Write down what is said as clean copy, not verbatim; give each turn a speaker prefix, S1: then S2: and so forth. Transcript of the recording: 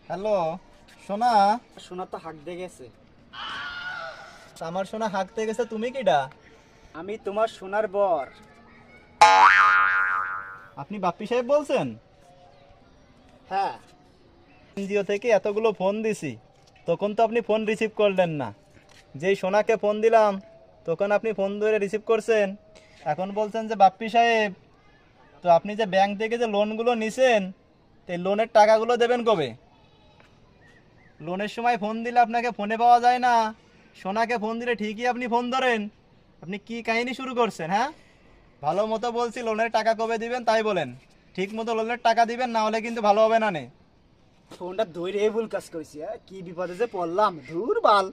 S1: Hello, সোনা।
S2: সোনা তো হাঁক দিয়ে গেছে।
S1: আমার সোনা হাঁকতে গেছে, তুমি কিডা?
S2: আমি তোমার সোনার বর।
S1: আপনি বাপ্পি সাহেব বলছেন?
S2: হ্যাঁ।
S1: এনজিও থেকে এতগুলো ফোন দিছি, তখন তো আপনি ফোন রিসিভ করলেন না। যেই সোনাকে ফোন দিলাম তখন আপনি ফোন ধরে রিসিভ করছেন। এখন বলছেন যে বাপ্পি সাহেব, তো আপনি যে ব্যাংক থেকে যে লোনগুলো নিছেন, এই লোনের টাকাগুলো দেবেন কবে? লোনের সময় ফোন দিলে আপনাকে ফোনে পাওয়া যায় না, সোনাকে ফোন দিলে ঠিকই আপনি ফোন ধরেন। আপনি কি কাহিনী শুরু করছেন, হ্যাঁ? ভালো মতো বলছি, লোনের টাকা কবে দিবেন তাই বলেন। ঠিক মতো লোনের টাকা দিবেন, না হলে কিন্তু ভালো হবে না নে।
S2: ফোনটা ধরে ভুল কাজ করেছি। কি বিপদে যে পড়লাম, ধুর বাল।